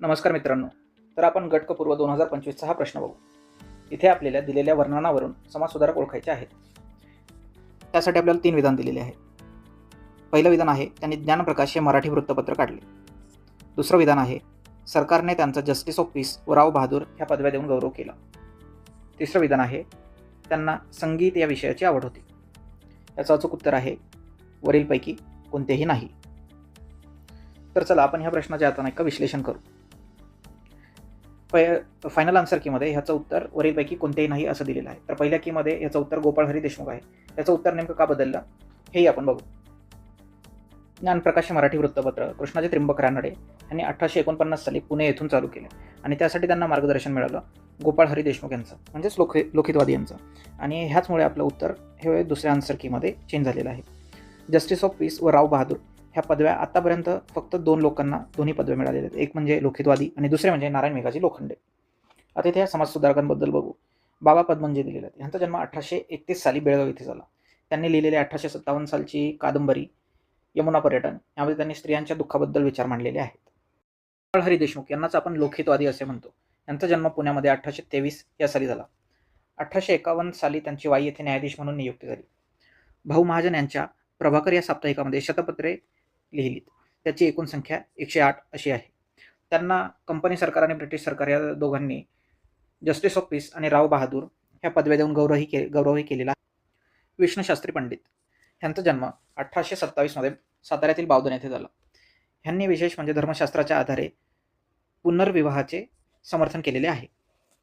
नमस्कार मित्रांनो. तर आपण गटकपूर्व 2025चा हा प्रश्न बघू. इथे आपल्याला दिलेल्या वर्णनावरून समाजसुधारक ओळखायचे आहेत. त्यासाठी आपल्याला 3 विधान दिलेले आहेत. पहिलं विधान आहे, त्यांनी ज्ञानप्रकाश हे मराठी वृत्तपत्र काढले. दुसरं विधान आहे, सरकारने त्यांचा जस्टिस ऑफ पीस व राव बहादूर ह्या पदव्या देऊन गौरव केला. तिसरं विधान आहे, त्यांना संगीत या विषयाची आवड होती. याचं अचूक उत्तर आहे वरीलपैकी कोणतेही नाही. तर चला आपण ह्या प्रश्नाचे आता एक विश्लेषण करू. फायनल आन्सर कीमध्ये ह्याचं उत्तर वरीलपैकी कोणतेही नाही असं दिलेलं आहे. तर पहिल्या कीमध्ये ह्याचं उत्तर गोपाळ हरी देशमुख आहे. याचं उत्तर नेमकं का बदललं हेही आपण बघू. ज्ञानप्रकाश मराठी वृत्तपत्र कृष्णाजी त्र्यंबक रानडे यांनी 1849 साली पुणे येथून चालू केले आणि त्यासाठी त्यांना मार्गदर्शन मिळालं गोपाळ हरी देशमुख यांचं, म्हणजेच लोकहितवादी यांचं. आणि ह्याचमुळे आपलं उत्तर हे दुसऱ्या आन्सर कीमध्ये चेंज झालेलं आहे. जस्टिस ऑफ पीस व राव बहादूर ह्या पदव्या आतापर्यंत फक्त 2 लोकांना दोन्ही पदव्या मिळालेल्या आहेत. एक म्हणजे लोकहितवादी आणि दुसरे म्हणजे नारायण मेघाजी लोखंडे. आता इथे समाजसुधारकांबद्दल बघू. बाबा पद्मनजी दिलेले आहेत. यांचा जन्म 1831 साली बेळगाव येथे झाला. त्यांनी लिहिलेली 1857 सालची कादंबरी यमुना पर्यटन यामध्ये त्यांनी स्त्रियांच्या दुःखाबद्दल विचार मांडलेले आहेत. गोपाळ हरी देशमुख यांनाच आपण लोकहितवादी असे म्हणतो. यांचा जन्म पुण्यामध्ये 1823 या साली झाला. 1851 साली त्यांची वाई येथे न्यायाधीश म्हणून नियुक्ती झाली. भाऊ महाजन यांच्या प्रभाकर या साप्ताहिकामध्ये शतपत्रे लिहिलीत. त्याची एकूण संख्या 108 अशी आहे. त्यांना कंपनी सरकार आणि ब्रिटिश सरकार या दोघांनी जस्टिस ऑफ पीस आणि राव बहादूर ह्या पदव्या देऊन गौरवही केलेला आहे. विष्णुशास्त्री पंडित यांचा जन्म 1827 मध्ये साताऱ्यातील बावधन येथे झाला. ह्यांनी विशेष म्हणजे धर्मशास्त्राच्या आधारे पुनर्विवाहाचे समर्थन केलेले आहे.